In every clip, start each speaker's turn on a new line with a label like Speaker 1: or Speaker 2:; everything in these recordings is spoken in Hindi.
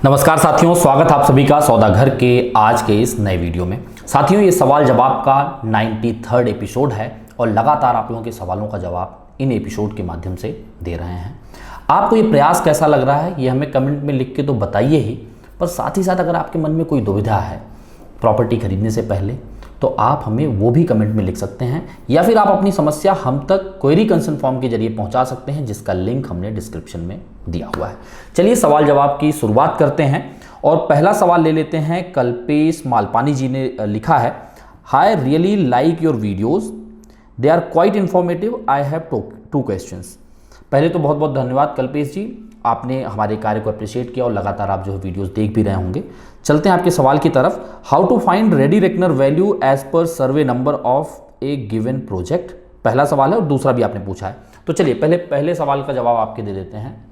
Speaker 1: नमस्कार साथियों, स्वागत है आप सभी का सौदागर के आज के इस नए वीडियो में। साथियों, ये सवाल जवाब का 93rd एपिसोड है और लगातार आप लोगों के सवालों का जवाब इन एपिसोड के माध्यम से दे रहे हैं। आपको ये प्रयास कैसा लग रहा है ये हमें कमेंट में लिख के तो बताइए ही, पर साथ ही साथ अगर आपके मन में कोई दुविधा है प्रॉपर्टी खरीदने से पहले तो आप हमें वो भी कमेंट में लिख सकते हैं, या फिर आप अपनी समस्या हम तक क्वेरी कंसर्न फॉर्म के जरिए पहुंचा सकते हैं, जिसका लिंक हमने डिस्क्रिप्शन में दिया हुआ है। चलिए सवाल जवाब की शुरुआत करते हैं और पहला सवाल ले लेते हैं। कल्पेश मालपानी जी ने लिखा है, hi really like your videos, they are quite informative, I have two questions. पहले तो बहुत बहुत धन्यवाद कल्पेश जी, आपने हमारे कार्य को अप्रिशिएट किया और लगातार आप जो है वीडियोस देख भी रहे होंगे। चलते हैं आपके सवाल की तरफ। How to find ready reckoner value as per survey number of a given project, पहला सवाल है और दूसरा भी आपने पूछा है। तो चलिए पहले सवाल का जवाब आपके दे देते हैं।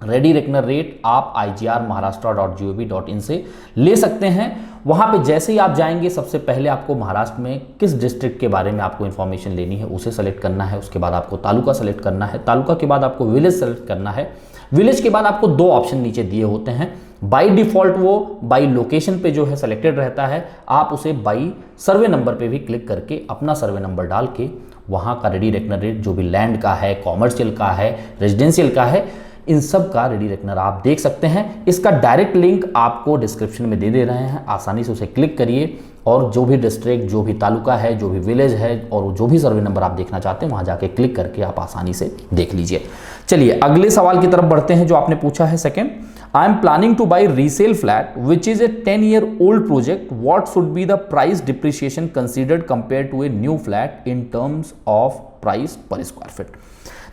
Speaker 1: रेडी रेकनर रेट आप IGR-Maharashtra.gov.in से ले सकते हैं। वहाँ पे जैसे ही आप जाएंगे सबसे पहले आपको महाराष्ट्र में किस डिस्ट्रिक्ट के बारे में आपको इन्फॉर्मेशन लेनी है उसे सेलेक्ट करना है। उसके बाद आपको तालुका सेलेक्ट करना है, तालुका के बाद आपको विलेज सेलेक्ट करना है। विलेज के बाद आपको दो ऑप्शन नीचे दिए होते हैं। बाई डिफॉल्ट वो बाई लोकेशन पे जो है सेलेक्टेड रहता है, आप उसे बाई सर्वे नंबर पे भी क्लिक करके अपना सर्वे नंबर डाल के वहाँ का रेडी रेकनर रेट जो भी लैंड का है, कॉमर्शियल का है, रेजिडेंशियल का है, इन सब का रेडी रेकनर आप देख सकते हैं। इसका डायरेक्ट लिंक आपको डिस्क्रिप्शन में दे रहे हैं, आसानी से उसे क्लिक करिए और जो भी डिस्ट्रिक्ट, जो भी तालुका है, जो भी विलेज है और जो भी सर्वे नंबर आप देखना चाहते हैं वहां जाके क्लिक करके आप आसानी से देख लीजिए। चलिए अगले सवाल की तरफ बढ़ते हैं जो आपने पूछा है second. I am planning to buy resale flat which is a 10-year old project, what should be the price depreciation considered compare to a new flat in terms of price per square feet.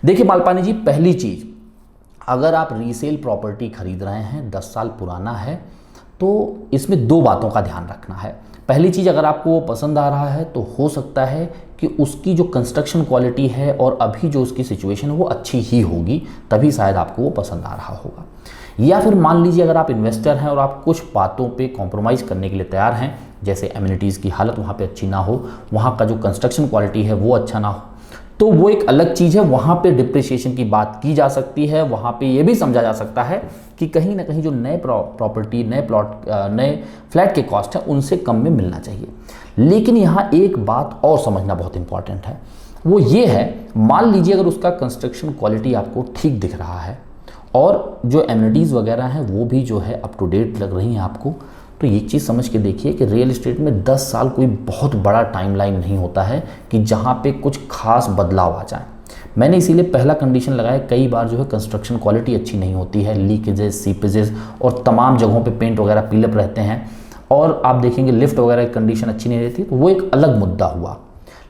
Speaker 1: देखिए मालपानी जी, पहली चीज, अगर आप रीसेल प्रॉपर्टी खरीद रहे हैं 10 साल पुराना है तो इसमें दो बातों का ध्यान रखना है। पहली चीज़, अगर आपको वो पसंद आ रहा है तो हो सकता है कि उसकी जो कंस्ट्रक्शन क्वालिटी है और अभी जो उसकी सिचुएशन है वो अच्छी ही होगी, तभी शायद आपको वो पसंद आ रहा होगा। या फिर मान लीजिए अगर आप इन्वेस्टर हैं और आप कुछ बातों पे कॉम्प्रोमाइज़ करने के लिए तैयार हैं, जैसे एमिनिटीज़ की हालत वहाँ पे अच्छी ना हो, वहाँ का जो कंस्ट्रक्शन क्वालिटी है वो अच्छा ना हो, तो वो एक अलग चीज़ है। वहाँ पे डिप्रिसिएशन की बात की जा सकती है। वहाँ पे ये भी समझा जा सकता है कि कहीं ना कहीं जो नए प्रॉपर्टी, नए प्लॉट, नए फ्लैट के कॉस्ट है उनसे कम में मिलना चाहिए। लेकिन यहाँ एक बात और समझना बहुत इंपॉर्टेंट है, वो ये है, मान लीजिए अगर उसका कंस्ट्रक्शन क्वालिटी आपको ठीक दिख रहा है और जो एमिनिटीज़ वगैरह हैं वो भी जो है अप टू डेट लग रही हैं आपको, तो ये चीज़ समझ के देखिए कि रियल एस्टेट में 10 साल कोई बहुत बड़ा टाइमलाइन नहीं होता है कि जहाँ पे कुछ खास बदलाव आ जाए। मैंने इसीलिए पहला कंडीशन लगाया, कई बार जो है कंस्ट्रक्शन क्वालिटी अच्छी नहीं होती है, लीकेजेस, सीपेजेस और तमाम जगहों पे पेंट वगैरह पीलअप रहते हैं और आप देखेंगे लिफ्ट वगैरह की कंडीशन अच्छी नहीं रहती, तो वो एक अलग मुद्दा हुआ।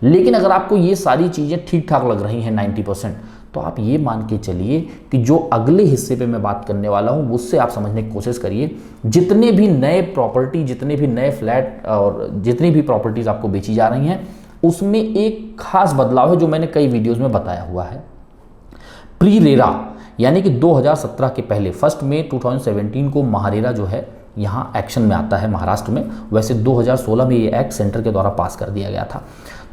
Speaker 1: लेकिन अगर आपको ये सारी चीज़ें ठीक ठाक लग रही हैं 90%, तो आप ये मान के चलिए कि जो अगले हिस्से पे मैं बात करने वाला हूँ उससे आप समझने की कोशिश करिए। जितने भी नए प्रॉपर्टी, जितने भी नए फ्लैट और जितनी भी प्रॉपर्टीज़ आपको बेची जा रही हैं उसमें एक खास बदलाव है जो मैंने कई वीडियोज़ में बताया हुआ है। प्री रेरा यानी कि 2017 के पहले 1 मई 2017 को महारेरा जो है यहाँ एक्शन में आता है महाराष्ट्र में। वैसे 2016 में ये एक्ट सेंटर के द्वारा पास कर दिया गया था।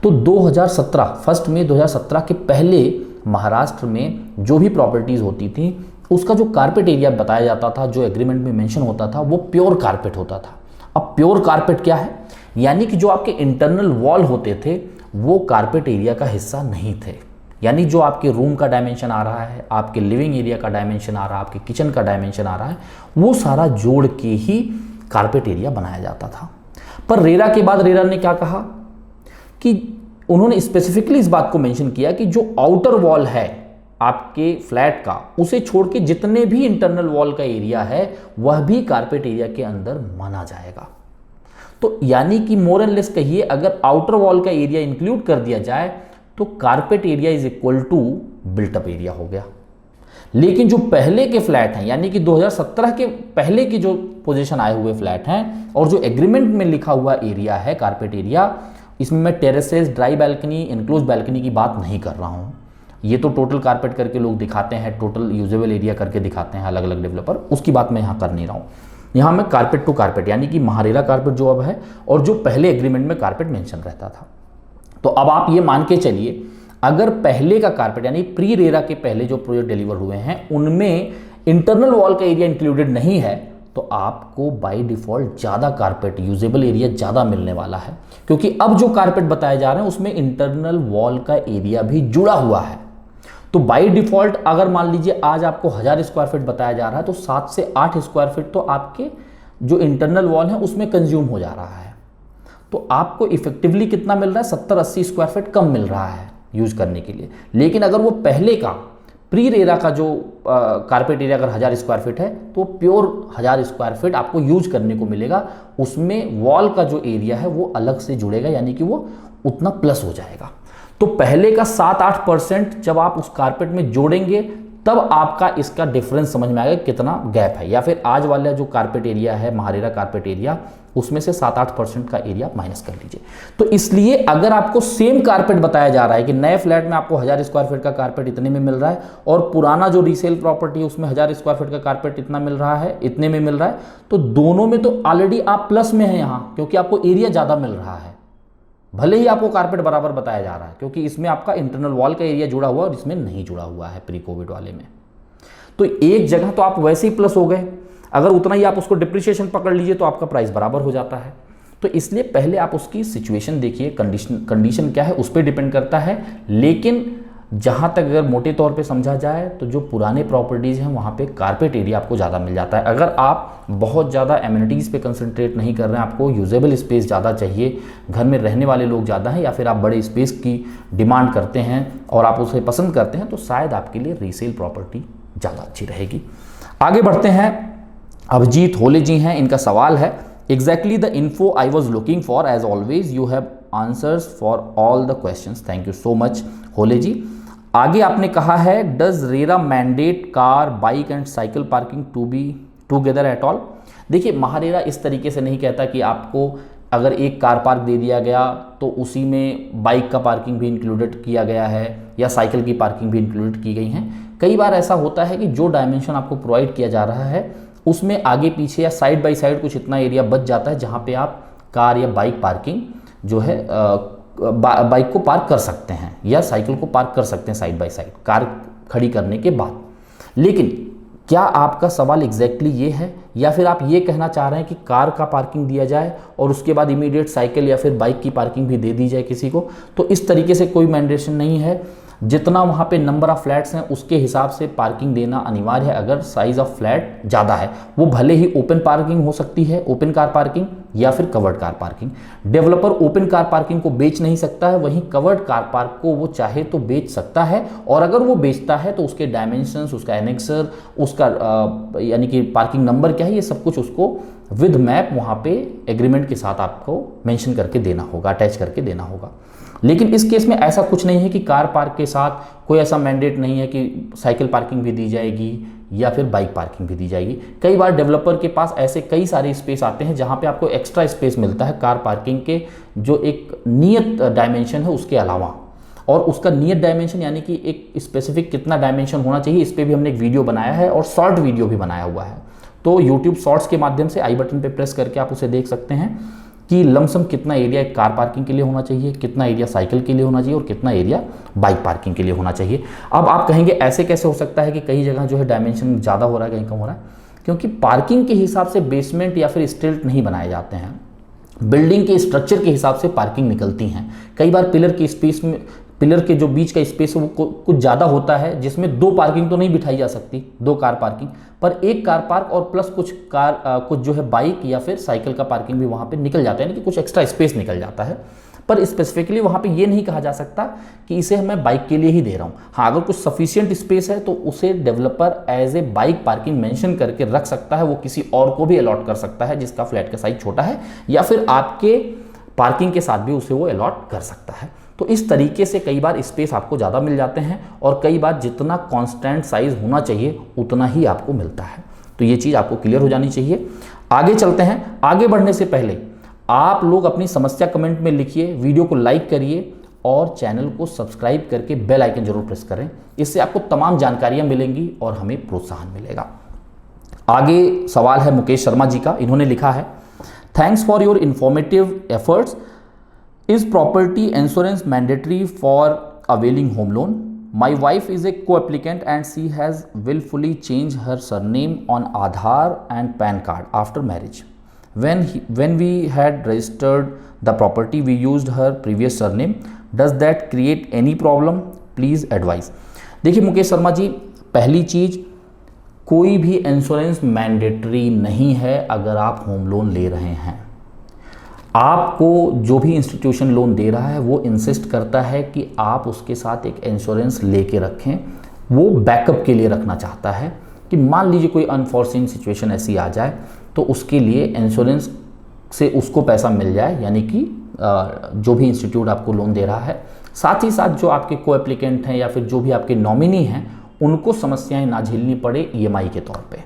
Speaker 1: तो 2017 1 मई 2017 के पहले महाराष्ट्र में जो भी प्रॉपर्टीज़ होती थी उसका जो कारपेट एरिया बताया जाता था, जो एग्रीमेंट में मेंशन होता था, वो प्योर कारपेट होता था। अब प्योर कारपेट क्या है, यानी कि जो आपके इंटरनल वॉल होते थे वो कारपेट एरिया का हिस्सा नहीं थे। यानी जो आपके रूम का डायमेंशन आ रहा है, आपके लिविंग एरिया का डायमेंशन आ रहा है, आपके किचन का डायमेंशन आ रहा है, वो सारा जोड़ के ही कारपेट एरिया बनाया जाता था। पर रेरा के बाद रेरा ने क्या कहा कि उन्होंने स्पेसिफिकली इस बात को मेंशन किया कि जो आउटर वॉल है आपके फ्लैट का, उसे छोड़ के जितने भी इंटरनल वॉल का एरिया है वह भी कारपेट एरिया के अंदर माना जाएगा। तो यानी कि मोर एंड लेस कहिए, अगर आउटर वॉल का एरिया इंक्लूड कर दिया जाए तो carpet area is equal to built up area हो गया। लेकिन जो पहले के फ्लैट हैं, यानी कि 2017 के पहले की जो पोजीशन आए हुए फ्लैट हैं और जो एग्रीमेंट में लिखा हुआ एरिया है कारपेट एरिया, इसमें मैं terraces, dry balcony, enclose balcony की बात नहीं कर रहा हूँ। ये तो टोटल कारपेट करके लोग दिखाते हैं, टोटल यूजेबल एरिया करके दिखाते हैं अलग अलग डेवलपर, उसकी बात मैं यहाँ कर नहीं रहा हूँ। यहाँ मैं कारपेट टू कारपेट यानी कि महारेरा कारपेट जो अब है और जो पहले एग्रीमेंट में कारपेट मेंशन रहता था। तो अब आप ये मान के चलिए, अगर पहले का कारपेट यानी प्री रेरा के पहले जो प्रोजेक्ट डिलीवर हुए हैं उनमें इंटरनल वॉल का एरिया इंक्लूडेड नहीं है, तो आपको बाय डिफ़ॉल्ट ज़्यादा कारपेट, यूजेबल एरिया ज़्यादा मिलने वाला है, क्योंकि अब जो कारपेट बताए जा रहे हैं उसमें इंटरनल वॉल का एरिया भी जुड़ा हुआ है। तो बाय डिफ़ॉल्ट अगर मान लीजिए आज आपको 1000 स्क्वायर फीट बताया जा रहा है, तो 7 से 8 स्क्वायर फीट तो आपके जो इंटरनल वॉल है उसमें कंज्यूम हो जा रहा है। तो आपको इफेक्टिवली कितना मिल रहा है, 70-80 स्क्वायर फीट कम मिल रहा है यूज करने के लिए। लेकिन अगर वो पहले का प्री रेरा का जो कारपेट एरिया अगर 1000 स्क्वायर फीट है, तो प्योर 1000 स्क्वायर फीट आपको यूज करने को मिलेगा। उसमें वॉल का जो एरिया है वो अलग से जुड़ेगा, यानी कि वो उतना प्लस हो जाएगा। तो पहले का 7-8% जब आप उस कारपेट में जोड़ेंगे तब आपका इसका डिफरेंस समझ में आएगा कितना गैप है। या फिर आज वाला जो कारपेट एरिया है, महारेरा कारपेट एरिया, उसमें से 7-8% का एरिया माइनस कर लीजिए। तो इसलिए अगर आपको सेम कारपेट बताया जा रहा है कि नए फ्लैट में आपको 1000 स्क्वायर फीट का कारपेट इतने में मिल रहा है और पुराना जो रीसेल प्रॉपर्टी है उसमें 1000 स्क्वायर फीट का कारपेट इतना मिल रहा है, इतने में मिल रहा है, तो दोनों में तो ऑलरेडी आप प्लस में है यहाँ, क्योंकि आपको एरिया ज़्यादा मिल रहा है। भले ही आपको कारपेट बराबर बताया जा रहा है, क्योंकि इसमें आपका इंटरनल वॉल का एरिया जुड़ा हुआ है और इसमें नहीं जुड़ा हुआ है प्री कोविड वाले में। तो एक जगह तो आप वैसे ही प्लस हो गए, अगर उतना ही आप उसको डिप्रिसिएशन पकड़ लीजिए तो आपका प्राइस बराबर हो जाता है। तो इसलिए पहले आप उसकी सिचुएशन देखिए, कंडीशन क्या है उस पर डिपेंड करता है। लेकिन जहाँ तक अगर मोटे तौर पे समझा जाए तो जो पुराने प्रॉपर्टीज़ हैं वहाँ पे कारपेट एरिया आपको ज़्यादा मिल जाता है। अगर आप बहुत ज़्यादा एमिनिटीज़ पे कंसंट्रेट नहीं कर रहे हैं, आपको यूजेबल स्पेस ज़्यादा चाहिए, घर में रहने वाले लोग ज़्यादा हैं, या फिर आप बड़े स्पेस की डिमांड करते हैं और आप उसे पसंद करते हैं, तो शायद आपके लिए रीसेल प्रॉपर्टी ज़्यादा अच्छी रहेगी। आगे बढ़ते हैं, अभिजीत होले जी हैं, इनका सवाल है, exactly the info I was looking for, as always you have answers for all the questions. Thank you so much Hole ji. आगे आपने कहा है, does RERA mandate car, bike and cycle parking to be together at all. देखिए, महारेरा इस तरीके से नहीं कहता कि आपको अगर एक कार पार्क दे दिया गया तो उसी में बाइक का पार्किंग भी इंक्लूडेड किया गया है या साइकिल की पार्किंग भी इंक्लूडेड की गई हैं। कई बार ऐसा होता है कि जो डायमेंशन आपको प्रोवाइड किया जा रहा है उसमें आगे पीछे या साइड बाय साइड कुछ इतना एरिया बच जाता है जहाँ पे आप कार या बाइक पार्किंग जो है बाइक को पार्क कर सकते हैं या साइकिल को पार्क कर सकते हैं साइड बाय साइड कार खड़ी करने के बाद। लेकिन क्या आपका सवाल एग्जैक्टली ये है, या फिर आप ये कहना चाह रहे हैं कि कार का पार्किंग दिया जाए और उसके बाद इमीडिएट साइकिल या फिर बाइक की पार्किंग भी दे दी जाए किसी को? तो इस तरीके से कोई मैंडेशन नहीं है। जितना वहाँ पे नंबर ऑफ फ्लैट्स हैं उसके हिसाब से पार्किंग देना अनिवार्य है। अगर साइज ऑफ फ्लैट ज़्यादा है, वो भले ही ओपन पार्किंग हो सकती है, ओपन कार पार्किंग, या फिर covered car parking. Developer open car parking को बेच नहीं सकता है, वहीं कवर्ड कार पार्क को वो चाहे तो बेच सकता है, और अगर वो बेचता है तो उसके डायमेंशंस, उसका एनेक्सर, उसका यानी कि पार्किंग नंबर क्या है, ये सब कुछ उसको विद मैप वहाँ पे एग्रीमेंट के साथ आपको मेंशन करके देना होगा, अटैच करके देना होगा। लेकिन इस केस में ऐसा कुछ नहीं है कि कार पार्क के साथ कोई ऐसा मैंडेट नहीं है कि साइकिल पार्किंग भी दी जाएगी या फिर बाइक पार्किंग भी दी जाएगी। कई बार डेवलपर के पास ऐसे कई सारे स्पेस आते हैं जहां पे आपको एक्स्ट्रा स्पेस मिलता है कार पार्किंग के जो एक नियत डायमेंशन है उसके अलावा, और उसका नियत डायमेंशन यानी कि एक स्पेसिफिक कितना डायमेंशन होना चाहिए, इस पर भी हमने एक वीडियो बनाया है और शॉर्ट वीडियो भी बनाया हुआ है। तो यूट्यूब शॉर्ट्स के माध्यम से आई बटन पर प्रेस करके आप उसे देख सकते हैं कि लमसम कितना एरिया एक कार पार्किंग के लिए होना चाहिए, कितना एरिया साइकिल के लिए होना चाहिए और कितना एरिया बाइक पार्किंग के लिए होना चाहिए। अब आप कहेंगे ऐसे कैसे हो सकता है कि कई जगह जो है डायमेंशन ज़्यादा हो रहा है, कहीं कम हो रहा है? क्योंकि पार्किंग के हिसाब से बेसमेंट या फिर स्टिल्ट नहीं बनाए जाते हैं, बिल्डिंग के स्ट्रक्चर के हिसाब से पार्किंग निकलती हैं। कई बार पिलर की स्पेस में, पिलर के जो बीच का स्पेस है वो कुछ ज़्यादा होता है, जिसमें दो पार्किंग तो नहीं बिठाई जा सकती, दो कार पार्किंग, पर एक कार पार्क और प्लस कुछ जो है बाइक या फिर साइकिल का पार्किंग भी वहाँ पे निकल जाता है, यानी कि कुछ एक्स्ट्रा स्पेस निकल जाता है। पर स्पेसिफिकली वहाँ पे ये नहीं कहा जा सकता कि इसे मैं बाइक के लिए ही दे रहा हूँ। हाँ, अगर कुछ सफिशिएंट स्पेस है तो उसे developer as a bike parking mention करके रख सकता है, वो किसी और को भी अलॉट कर सकता है जिसका फ्लैट का साइज छोटा है, या फिर आपके पार्किंग के साथ भी उसे वो अलॉट कर सकता है। तो इस तरीके से कई बार स्पेस आपको ज़्यादा मिल जाते हैं और कई बार जितना कांस्टेंट साइज होना चाहिए उतना ही आपको मिलता है। तो ये चीज़ आपको क्लियर हो जानी चाहिए। आगे चलते हैं। आगे बढ़ने से पहले आप लोग अपनी समस्या कमेंट में लिखिए, वीडियो को लाइक करिए और चैनल को सब्सक्राइब करके बेल आइकन जरूर प्रेस करें। इससे आपको तमाम जानकारियाँ मिलेंगी और हमें प्रोत्साहन मिलेगा। आगे सवाल है मुकेश शर्मा जी का। इन्होंने लिखा है, thanks for your informative efforts. Is property insurance mandatory for availing home loan? My wife is a co-applicant and she has willfully changed her surname on Aadhaar and PAN card after marriage. When we had registered the property, we used her previous surname. Does that create any problem? Please advise. देखिए मुकेश शर्मा जी, पहली चीज़, कोई भी इंश्योरेंस मैंडेटरी नहीं है अगर आप होम लोन ले रहे हैं। आपको जो भी इंस्टीट्यूशन लोन दे रहा है वो इंसिस्ट करता है कि आप उसके साथ एक इंश्योरेंस लेके रखें। वो बैकअप के लिए रखना चाहता है कि मान लीजिए कोई अनफॉर्चूनेट सिचुएशन ऐसी आ जाए तो उसके लिए इंश्योरेंस से उसको पैसा मिल जाए, यानी कि जो भी इंस्टीट्यूट आपको लोन दे रहा है। साथ ही साथ जो आपके को एप्लीकेंट हैं या फिर जो भी आपके नॉमिनी हैं उनको समस्याएं ना झेलनी पड़े ईएमआई के तौर पे।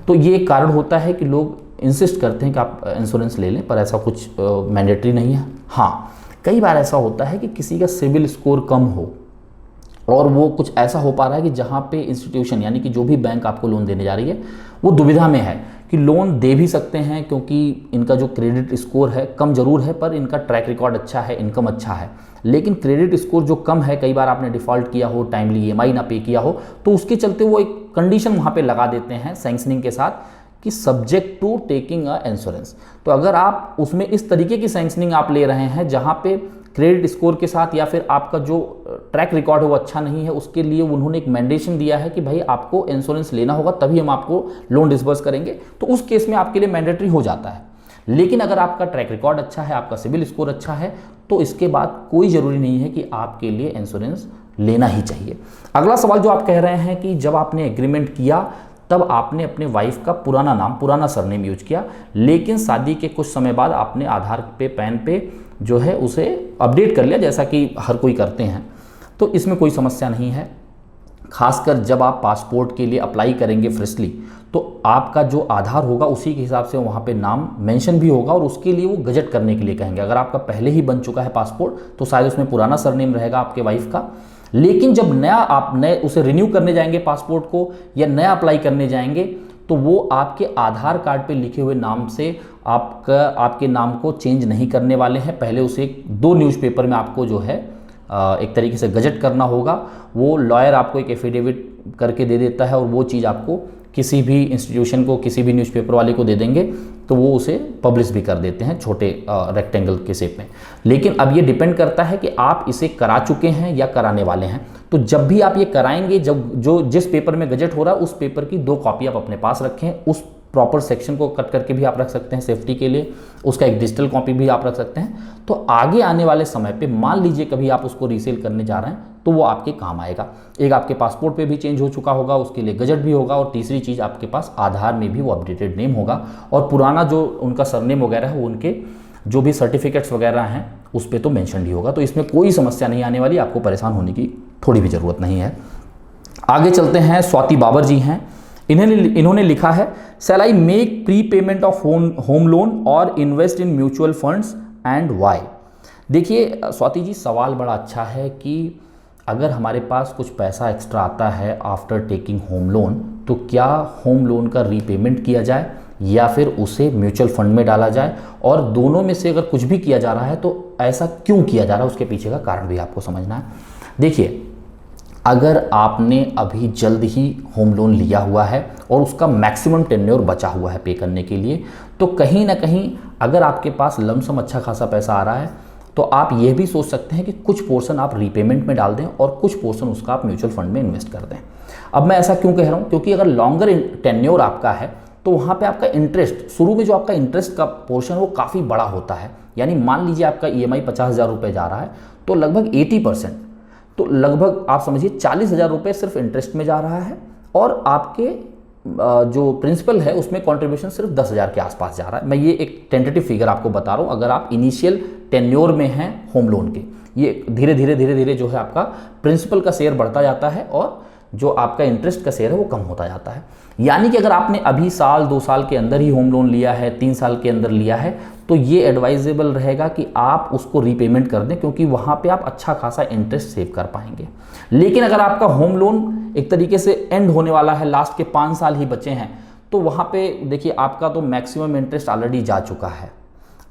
Speaker 1: तो ये एक कारण होता है कि लोग इंसिस्ट करते हैं कि आप इंश्योरेंस ले लें, पर ऐसा कुछ मैंडेटरी नहीं है। हाँ, कई बार ऐसा होता है कि किसी का सिविल स्कोर कम हो और वो कुछ ऐसा हो पा रहा है कि जहाँ पे इंस्टीट्यूशन यानी कि जो भी बैंक आपको लोन देने जा रही है वो दुविधा में है कि लोन दे भी सकते हैं क्योंकि इनका जो क्रेडिट स्कोर है कम जरूर है पर इनका ट्रैक रिकॉर्ड अच्छा है, इनकम अच्छा है, लेकिन क्रेडिट स्कोर जो कम है, कई बार आपने डिफ़ॉल्ट किया हो, टाइमली ईएमआई ना पे किया हो, तो उसके चलते वो एक कंडीशन वहाँ पे लगा देते हैं सैंक्शनिंग के साथ कि subject to taking a insurance. तो अगर आप उसमें इस तरीके की सैंक्शनिंग आप ले रहे हैं जहाँ पे क्रेडिट स्कोर के साथ या फिर आपका जो ट्रैक रिकॉर्ड है वो अच्छा नहीं है, उसके लिए उन्होंने एक मैंडेशन दिया है कि भाई आपको इंश्योरेंस लेना होगा तभी हम आपको लोन डिसबर्स करेंगे, तो उस केस में आपके लिए मैंडेटरी हो जाता है। लेकिन अगर आपका ट्रैक रिकॉर्ड अच्छा है, आपका सिविल स्कोर अच्छा है, तो इसके बाद कोई ज़रूरी नहीं है कि आपके लिए इंश्योरेंस लेना ही चाहिए। अगला सवाल जो आप कह रहे हैं कि जब आपने एग्रीमेंट किया तब आपने अपने वाइफ का पुराना नाम, पुराना सरनेम यूज किया, लेकिन शादी के कुछ समय बाद आपने आधार पे, पैन पे जो है उसे अपडेट कर लिया, जैसा कि हर कोई करते हैं, तो इसमें कोई समस्या नहीं है। खासकर जब आप पासपोर्ट के लिए अप्लाई करेंगे फ्रेशली, तो आपका जो आधार होगा उसी के हिसाब से वहाँ पे नाम मेंशन भी होगा और उसके लिए वो गजट करने के लिए कहेंगे। अगर आपका पहले ही बन चुका है पासपोर्ट तो शायद उसमें पुराना सरनेम रहेगा आपके वाइफ का, लेकिन जब नया आप नए उसे रिन्यू करने जाएंगे पासपोर्ट को या नया अप्लाई करने जाएंगे तो वो आपके आधार कार्ड पे लिखे हुए नाम से आपके नाम को चेंज नहीं करने वाले हैं। पहले उसे 2 न्यूज़पेपर में आपको जो है एक तरीके से गजट करना होगा। वो लॉयर आपको एक एफिडेविट करके दे देता है और वो चीज़ आपको किसी भी इंस्टीट्यूशन को, किसी भी न्यूज़पेपर वाले को दे देंगे तो वो उसे पब्लिश भी कर देते हैं छोटे रेक्टेंगल के शेप में। लेकिन अब ये डिपेंड करता है कि आप इसे करा चुके हैं या कराने वाले हैं। तो जब भी आप ये कराएंगे, जिस पेपर में गजट हो रहा है उस पेपर की 2 कॉपी आप अपने पास रखें। उस प्रॉपर सेक्शन को कट करके भी आप रख सकते हैं सेफ्टी के लिए, उसका एक डिजिटल कॉपी भी आप रख सकते हैं। तो आगे आने वाले समय पे मान लीजिए कभी आप उसको रीसेल करने जा रहे हैं तो वो आपके काम आएगा। एक आपके पासपोर्ट पे भी चेंज हो चुका होगा, उसके लिए गजट भी होगा, और तीसरी चीज़ आपके पास आधार में भी वो अपडेटेड नेम होगा और पुराना जो उनका सरनेम वगैरह है वो उनके जो भी सर्टिफिकेट्स वगैरह हैं उस पर तो मेंशन ही होगा। तो इसमें कोई समस्या नहीं आने वाली, आपको परेशान होने की थोड़ी भी ज़रूरत नहीं है। आगे चलते हैं, स्वाति बाबर जी हैं, इन्होंने लिखा है, shall I make pre payment of home loan और invest in mutual funds and why. देखिए स्वाति जी, सवाल बड़ा अच्छा है कि अगर हमारे पास कुछ पैसा एक्स्ट्रा आता है आफ्टर टेकिंग होम लोन तो क्या होम लोन का रीपेमेंट किया जाए या फिर उसे म्यूचुअल फंड में डाला जाए, और दोनों में से अगर कुछ भी किया जा रहा है तो ऐसा क्यों किया जा रहा है, उसके पीछे का कारण भी आपको समझना है। देखिए, अगर आपने अभी जल्द ही होम लोन लिया हुआ है और उसका मैक्सिमम टेन्योर बचा हुआ है पे करने के लिए, तो कहीं ना कहीं अगर आपके पास लमसम अच्छा खासा पैसा आ रहा है तो आप ये भी सोच सकते हैं कि कुछ पोर्शन आप रीपेमेंट में डाल दें और कुछ पोर्शन उसका आप म्यूचुअल फंड में इन्वेस्ट कर दें। अब मैं ऐसा क्यों कह रहा हूँ, क्योंकि अगर लॉन्गर टेन्योर आपका है तो वहाँ पे आपका इंटरेस्ट, शुरू में जो आपका इंटरेस्ट का पोर्शन वो काफ़ी बड़ा होता है। यानी मान लीजिए आपका ईएमआई 50,000 रुपये जा रहा है तो लगभग 80%, तो लगभग आप समझिए 40,000 रुपये सिर्फ इंटरेस्ट में जा रहा है और आपके जो प्रिंसिपल है उसमें कंट्रीब्यूशन सिर्फ 10,000 के आसपास जा रहा है। मैं ये एक टेंटेटिव फिगर आपको बता रहा हूँ। अगर आप इनिशियल टेन्योर में हैं होम लोन के, ये धीरे धीरे जो है आपका प्रिंसिपल का शेयर बढ़ता जाता है और जो आपका इंटरेस्ट का शेयर है वो कम होता जाता है। यानी कि अगर आपने अभी साल 2 साल के अंदर ही होम लोन लिया है, 3 साल के अंदर लिया है, तो ये एडवाइजेबल रहेगा कि आप उसको रीपेमेंट कर दें, क्योंकि वहाँ पे आप अच्छा खासा इंटरेस्ट सेव कर पाएंगे। लेकिन अगर आपका होम लोन एक तरीके से एंड होने वाला है, लास्ट के 5 साल ही बचे हैं, तो वहाँ पे देखिए आपका तो मैक्सिमम इंटरेस्ट ऑलरेडी जा चुका है।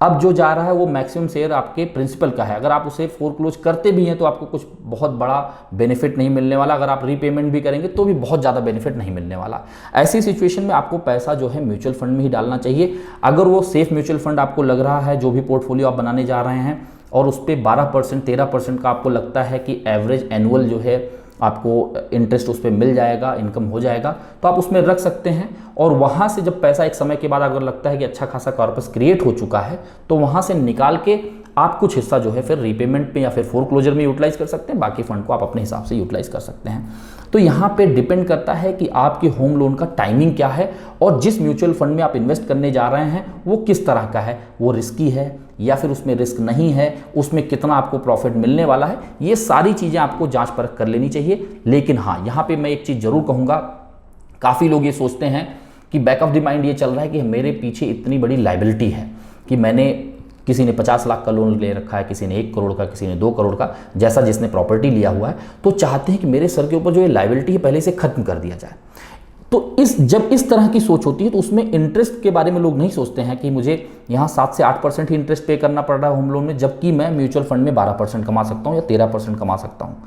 Speaker 1: अब जो जा रहा है वो मैक्सिमम शेयर आपके प्रिंसिपल का है। अगर आप उसे फोरक्लोज करते भी हैं तो आपको कुछ बहुत बड़ा बेनिफिट नहीं मिलने वाला, अगर आप रीपेमेंट भी करेंगे तो भी बहुत ज़्यादा बेनिफिट नहीं मिलने वाला। ऐसी सिचुएशन में आपको पैसा जो है म्यूचुअल फंड में ही डालना चाहिए। अगर वो सेफ म्यूचुअल फंड आपको लग रहा है, जो भी पोर्टफोलियो आप बनाने जा रहे हैं, और उस पर 12% 13% का आपको लगता है कि एवरेज एनुअल जो है आपको इंटरेस्ट उस पर मिल जाएगा, इनकम हो जाएगा, तो आप उसमें रख सकते हैं। और वहाँ से जब पैसा एक समय के बाद अगर लगता है कि अच्छा खासा कॉर्पस क्रिएट हो चुका है, तो वहाँ से निकाल के आप कुछ हिस्सा जो है फिर रीपेमेंट में या फिर फोरक्लोजर में यूटिलाइज कर सकते हैं, बाकी फंड को आप अपने हिसाब से यूटिलाइज कर सकते हैं। तो यहाँ पे डिपेंड करता है कि आपके होम लोन का टाइमिंग क्या है और जिस म्यूचुअल फंड में आप इन्वेस्ट करने जा रहे हैं वो किस तरह का है, वो रिस्की है या फिर उसमें रिस्क नहीं है, उसमें कितना आपको प्रॉफिट मिलने वाला है, ये सारी चीज़ें आपको जांच परख कर लेनी चाहिए। लेकिन हाँ, यहाँ पे मैं एक चीज़ जरूर कहूँगा, काफ़ी लोग ये सोचते हैं कि बैक ऑफ द माइंड ये चल रहा है कि मेरे पीछे इतनी बड़ी लाइबिलिटी है कि मैंने, किसी ने 50 लाख का लोन ले रखा है, किसी ने 1 करोड़ का, किसी ने 2 करोड़ का, जैसा जिसने प्रॉपर्टी लिया हुआ है, तो चाहते हैं कि मेरे सर के ऊपर जो ये लाइबिलिटी है पहले से खत्म कर दिया जाए। तो जब इस तरह की सोच होती है तो उसमें इंटरेस्ट के बारे में लोग नहीं सोचते हैं कि मुझे यहाँ 7 से 8% ही इंटरेस्ट पे करना पड़ रहा है होम लोन में, जबकि मैं म्यूचुअल फंड में 12% कमा सकता हूँ या 13% कमा सकता हूँ।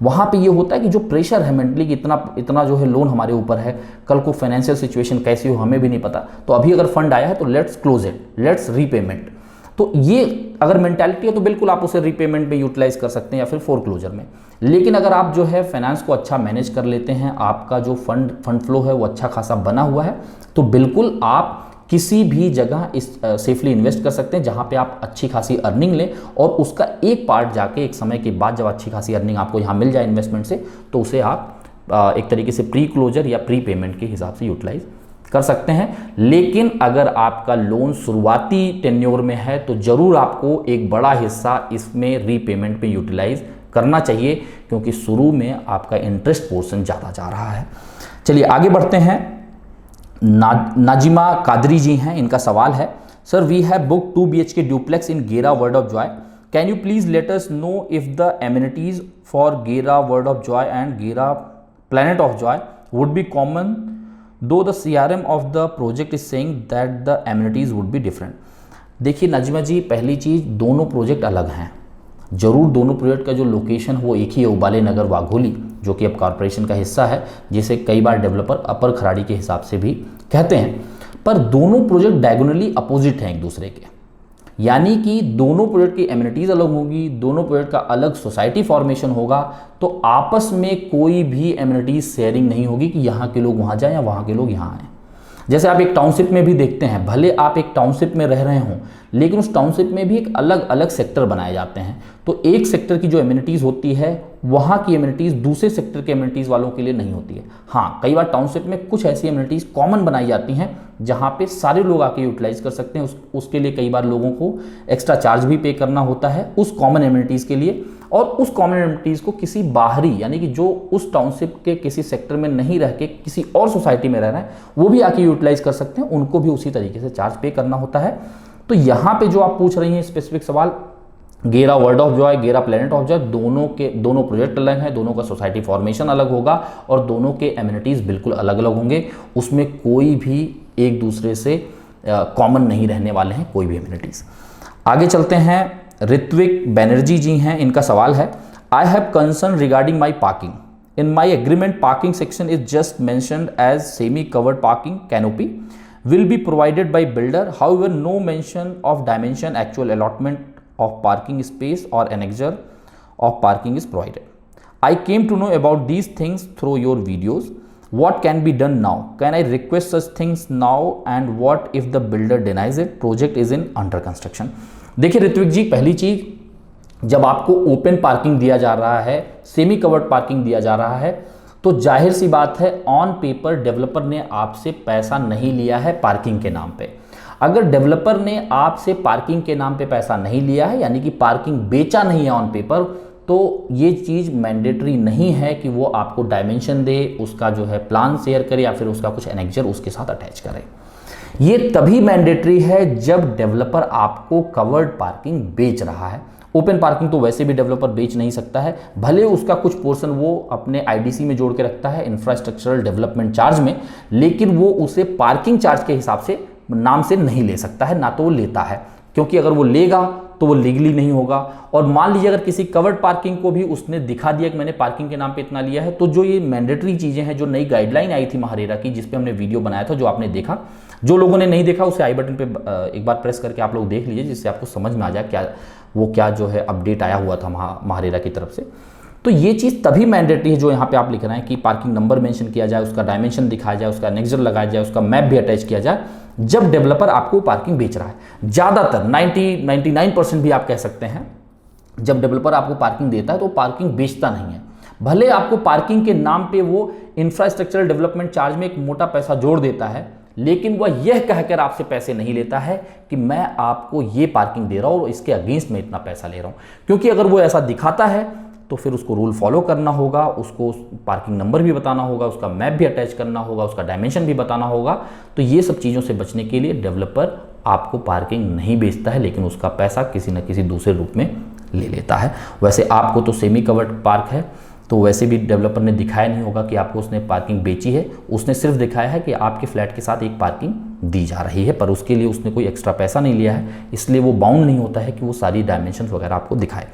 Speaker 1: वहाँ पे ये होता है कि जो प्रेशर है मेंटली कि इतना जो है लोन हमारे ऊपर है, कल को फाइनेंशियल सिचुएशन कैसी हो हमें भी नहीं पता, तो अभी अगर फंड आया है तो let's close it, let's repayment. तो ये अगर मेंटालिटी है तो बिल्कुल आप उसे रीपेमेंट में यूटिलाइज कर सकते हैं या फिर फोरक्लोजर में। लेकिन अगर आप जो है फाइनेंस को अच्छा मैनेज कर लेते हैं, आपका जो फंड फ्लो है वो अच्छा खासा बना हुआ है, तो बिल्कुल आप किसी भी जगह इस सेफली इन्वेस्ट कर सकते हैं जहां पे आप अच्छी खासी अर्निंग लें, और उसका एक पार्ट जाके एक समय के बाद जब अच्छी खासी अर्निंग आपको यहाँ मिल जाए इन्वेस्टमेंट से, तो उसे आप एक तरीके से प्री क्लोजर या प्री पेमेंट के हिसाब से यूटिलाइज कर सकते हैं। लेकिन अगर आपका लोन शुरुआती टेन्योर में है तो जरूर आपको एक बड़ा हिस्सा इसमें रीपेमेंट पे यूटिलाइज करना चाहिए, क्योंकि शुरू में आपका इंटरेस्ट पोर्शन ज़्यादा जा रहा है। चलिए आगे बढ़ते हैं। नाजिमा कादरी जी हैं, इनका सवाल है, sir we have book 2 BHK duplex in Gera world of joy, can you please let us know if the amenities for Gera world of joy and Gera planet of joy would be common, though the CRM of the project is saying that the amenities would be different. देखिए नाजिमा जी, पहली चीज़, दोनों प्रोजेक्ट अलग हैं। जरूर दोनों प्रोजेक्ट का जो लोकेशन वो एक ही है, उबाले नगर वाघोली, जो कि अब कॉर्पोरेशन का हिस्सा है, जिसे कई बार डेवलपर अपर खराड़ी के हिसाब से भी कहते हैं, पर दोनों प्रोजेक्ट डायगोनली अपोजिट हैं एक दूसरे के। यानी कि दोनों प्रोजेक्ट की एमिनिटीज़ अलग होगी, दोनों प्रोजेक्ट का अलग सोसाइटी फॉर्मेशन होगा, तो आपस में कोई भी एमिनिटीज शेयरिंग नहीं होगी कि यहाँ के लोग वहाँ जाएं या वहाँ के लोग यहाँ आएँ। जैसे आप एक टाउनशिप में भी देखते हैं, भले आप एक टाउनशिप में रह रहे हों, लेकिन उस टाउनशिप में भी एक अलग अलग सेक्टर बनाए जाते हैं, तो एक सेक्टर की जो एमिनिटीज़ होती है वहाँ की एमिनिटीज़ दूसरे सेक्टर के एमिनिटीज़ वालों के लिए नहीं होती है। हाँ, कई बार टाउनशिप में कुछ ऐसी एमिनिटीज़ कॉमन बनाई जाती हैं जहाँ पे सारे लोग आके यूटिलाइज कर सकते हैं। उसके लिए कई बार लोगों को एक्स्ट्रा चार्ज भी पे करना होता है उस कॉमन एमिनिटीज़ के लिए, और उस कॉमन एमिनिटीज़ को किसी बाहरी, यानी कि जो उस टाउनशिप के किसी सेक्टर में नहीं रह के किसी और सोसाइटी में रह रहे हैं, वो भी आके यूटिलाइज कर सकते हैं, उनको भी उसी तरीके से चार्ज पे करना होता है। तो यहाँ पे जो आप पूछ रही हैं स्पेसिफिक सवाल, गेरा वर्ड ऑफ जॉय, गेरा प्लैनेट ऑफ जॉय, दोनों प्रोजेक्ट अलग हैं, दोनों का सोसाइटी फॉर्मेशन अलग होगा और दोनों के एमिनिटीज़ बिल्कुल अलग अलग होंगे। उसमें कोई भी एक दूसरे से कॉमन नहीं रहने वाले हैं, कोई भी एमिनिटीज़। आगे चलते हैं। ऋत्विक बैनर्जी जी हैं, इनका सवाल है, I have concern regarding my parking, in my agreement parking section is just mentioned as semi covered parking canopy will be provided by builder, however no mention of dimension, actual allotment of parking space or annexure of parking is provided. I came to know about these things through your videos. What can be done now? Can I request such things now, and what if the builder denies it? Project is in under construction. देखिए ऋत्विक जी, पहली चीज, जब आपको ओपन पार्किंग दिया जा रहा है, सेमी कवर्ड पार्किंग दिया जा रहा है, तो जाहिर सी बात है ऑन पेपर डेवलपर ने आपसे पैसा नहीं लिया है पार्किंग के नाम पे। अगर डेवलपर ने आपसे पार्किंग के नाम पे पैसा नहीं लिया है, यानी कि पार्किंग बेचा नहीं है ऑन पेपर, तो ये चीज़ मैंडेटरी नहीं है कि वो आपको डायमेंशन दे, उसका जो है प्लान शेयर करे या फिर उसका कुछ एनेक्जर उसके साथ अटैच करे। ये तभी मैंडेटरी है जब डेवलपर आपको कवर्ड पार्किंग बेच रहा है। ओपन पार्किंग तो वैसे भी डेवलपर बेच नहीं सकता है, भले उसका कुछ पोर्शन वो अपने आईडीसी में जोड़ के रखता है, इंफ्रास्ट्रक्चरल डेवलपमेंट चार्ज में, लेकिन वो उसे पार्किंग चार्ज के हिसाब से नाम से नहीं ले सकता है, ना तो वो लेता है। क्योंकि अगर वो लेगा तो वो लीगली नहीं होगा। और मान लीजिए अगर किसी कवर्ड पार्किंग को भी उसने दिखा दिया कि मैंने पार्किंग के नाम पे इतना लिया है, तो जो ये मैंडेटरी चीज़ें हैं, जो नई गाइडलाइन आई थी महारेरा की, जिस पे हमने वीडियो बनाया था, जो आपने देखा, जो लोगों ने नहीं देखा उसे आई बटन पे एक बार प्रेस करके आप लोग देख लीजिए, जिससे आपको समझ में आ जाए क्या जो है अपडेट आया हुआ था महारेरा की तरफ से। तो ये चीज़ तभी मैंडेटरी है जो यहाँ पे आप लिख रहे हैं कि पार्किंग नंबर मेंशन किया जाए, उसका डायमेंशन दिखाया जाए, उसका नेक्सर लगाया जाए, उसका मैप भी अटैच किया जाए, जब डेवलपर आपको पार्किंग बेच रहा है। ज़्यादातर 99% भी आप कह सकते हैं, जब डेवलपर आपको पार्किंग देता है तो पार्किंग बेचता नहीं है। भले आपको पार्किंग के नाम पे वो इंफ्रास्ट्रक्चरल डेवलपमेंट चार्ज में एक मोटा पैसा जोड़ देता है, लेकिन वह यह कहकर आपसे पैसे नहीं लेता है कि मैं आपको ये पार्किंग दे रहा हूँ और इसके अगेंस्ट में इतना पैसा ले रहा हूँ। क्योंकि अगर वो ऐसा दिखाता है तो फिर उसको रूल फॉलो करना होगा, उसको पार्किंग नंबर भी बताना होगा, उसका मैप भी अटैच करना होगा, उसका डायमेंशन भी बताना होगा। तो ये सब चीज़ों से बचने के लिए डेवलपर आपको पार्किंग नहीं बेचता है, लेकिन उसका पैसा किसी न किसी दूसरे रूप में ले लेता है। वैसे आपको तो सेमी कवर्ड पार्क है, तो वैसे भी डेवलपर ने दिखाया नहीं होगा कि आपको उसने पार्किंग बेची है। उसने सिर्फ दिखाया है कि आपके फ्लैट के साथ एक पार्किंग दी जा रही है, पर उसके लिए उसने कोई एक्स्ट्रा पैसा नहीं लिया है, इसलिए वो बाउंड नहीं होता है कि वो सारी डायमेंशन वगैरह आपको दिखाए।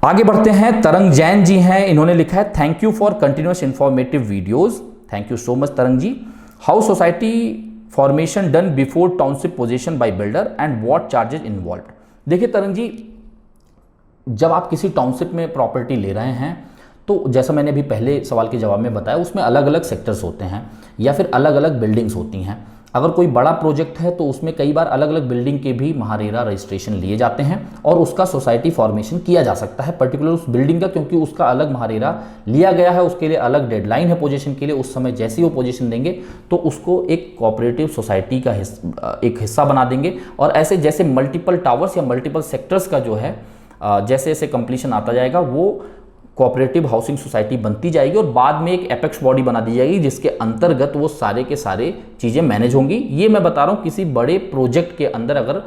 Speaker 1: आगे बढ़ते हैं। तरंग जैन जी हैं, इन्होंने लिखा है thank you for continuous informative videos. Thank you so much Tarang ji. How society formation done before township position by builder and what charges involved. देखिए तरंग जी, जब आप किसी टाउनशिप में प्रॉपर्टी ले रहे हैं तो जैसा मैंने अभी पहले सवाल के जवाब में बताया, उसमें अलग अलग सेक्टर्स होते हैं या फिर अलग अलग बिल्डिंग्स होती हैं। अगर कोई बड़ा प्रोजेक्ट है तो उसमें कई बार अलग अलग बिल्डिंग के भी महारेरा रजिस्ट्रेशन लिए जाते हैं और उसका सोसाइटी फॉर्मेशन किया जा सकता है पर्टिकुलर उस बिल्डिंग का, क्योंकि उसका अलग महारेरा लिया गया है, उसके लिए अलग डेडलाइन है पोजीशन के लिए। उस समय जैसे ही वो पोजीशन देंगे तो उसको एक कोऑपरेटिव सोसाइटी का एक हिस्सा बना देंगे। और ऐसे जैसे मल्टीपल टावर्स या मल्टीपल सेक्टर्स का जो है जैसे जैसे कंप्लीशन आता जाएगा वो कोऑपरेटिव हाउसिंग सोसाइटी बनती जाएगी और बाद में एक एपेक्स बॉडी बना दी जाएगी जिसके अंतर्गत वो सारे के सारे चीज़ें मैनेज होंगी। ये मैं बता रहा हूँ किसी बड़े प्रोजेक्ट के अंदर अगर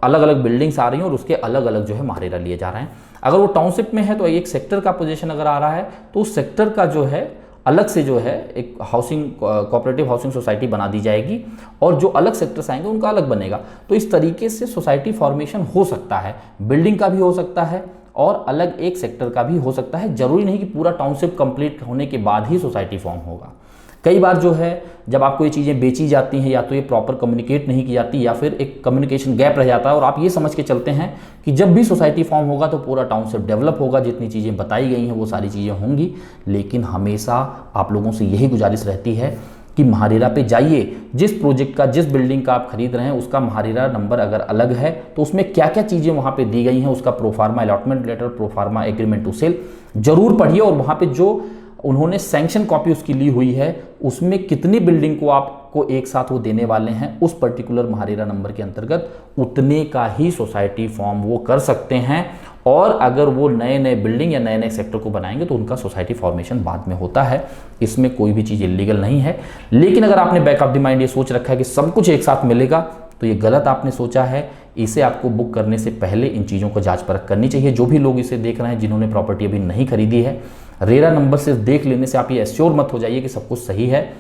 Speaker 1: अलग अलग बिल्डिंग्स आ रही हैं और उसके अलग अलग जो है महारेरा लिए जा रहे हैं। अगर वो टाउनशिप में है तो एक सेक्टर का पोजीशन अगर आ रहा है तो उस सेक्टर का जो है अलग से जो है एक हाउसिंग कोऑपरेटिव हाउसिंग सोसाइटी बना दी जाएगी और जो अलग सेक्टर्स आएंगे उनका अलग बनेगा। तो इस तरीके से सोसाइटी फॉर्मेशन हो सकता है, बिल्डिंग का भी हो सकता है और अलग एक सेक्टर का भी हो सकता है। जरूरी नहीं कि पूरा टाउनशिप कंप्लीट होने के बाद ही सोसाइटी फॉर्म होगा। कई बार जो है जब आपको ये चीज़ें बेची जाती हैं या तो ये प्रॉपर कम्युनिकेट नहीं की जाती या फिर एक कम्युनिकेशन गैप रह जाता है और आप ये समझ के चलते हैं कि जब भी सोसाइटी फॉर्म होगा तो पूरा टाउनशिप डेवलप होगा, जितनी चीज़ें बताई गई हैं वो सारी चीज़ें होंगी। लेकिन हमेशा आप लोगों से यही गुजारिश रहती है कि महारेरा पे जाइए, जिस प्रोजेक्ट का जिस बिल्डिंग का आप खरीद रहे हैं उसका महारेरा नंबर अगर अलग है तो उसमें क्या क्या चीज़ें वहाँ पे दी गई हैं, उसका proforma allotment letter, proforma agreement to sale जरूर पढ़िए और वहाँ पे जो उन्होंने सैंक्शन कॉपी उसकी ली हुई है उसमें कितनी बिल्डिंग को आपको एक साथ वो देने वाले हैं उस पर्टिकुलर महारेरा नंबर के अंतर्गत उतने का ही सोसाइटी फॉर्म वो कर सकते हैं। और अगर वो नए नए बिल्डिंग या नए नए सेक्टर को बनाएंगे तो उनका सोसाइटी फॉर्मेशन बाद में होता है। इसमें कोई भी चीज़ इलीगल नहीं है। लेकिन अगर आपने बैक ऑफ द माइंड ये सोच रखा है कि सब कुछ एक साथ मिलेगा तो ये गलत आपने सोचा है। इसे आपको बुक करने से पहले इन चीज़ों को जांच परख करनी चाहिए। जो भी लोग इसे देख रहे हैं जिन्होंने प्रॉपर्टी अभी नहीं खरीदी है, रेरा नंबर सिर्फ देख लेने से आप ये एश्योर मत हो जाइए कि सब कुछ सही है।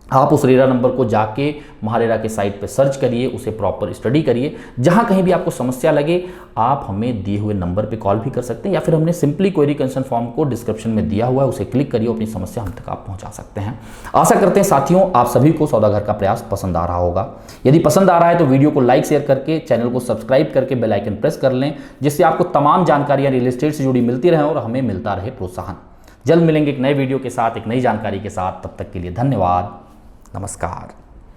Speaker 1: आप उस रेरा नंबर को जाके महारेरा के साइट पे सर्च करिए, उसे प्रॉपर स्टडी करिए। जहां कहीं भी आपको समस्या लगे आप हमें दिए हुए नंबर पे कॉल भी कर सकते हैं या फिर हमने सिंपली क्वेरी कंसर्न फॉर्म को डिस्क्रिप्शन में दिया हुआ है, उसे क्लिक करिए, अपनी समस्या हम तक आप पहुंचा सकते हैं। आशा करते हैं साथियों आप सभी को सौदागर का प्रयास पसंद आ रहा होगा। यदि पसंद आ रहा है तो वीडियो को लाइक शेयर करके चैनल को सब्सक्राइब करके बेल आइकन प्रेस कर लें, जिससे आपको तमाम जानकारियां रियल एस्टेट से जुड़ी मिलती रहे और हमें मिलता रहे प्रोत्साहन। जल्द मिलेंगे एक नए वीडियो के साथ, एक नई जानकारी के साथ। तब तक के लिए धन्यवाद, नमस्कार।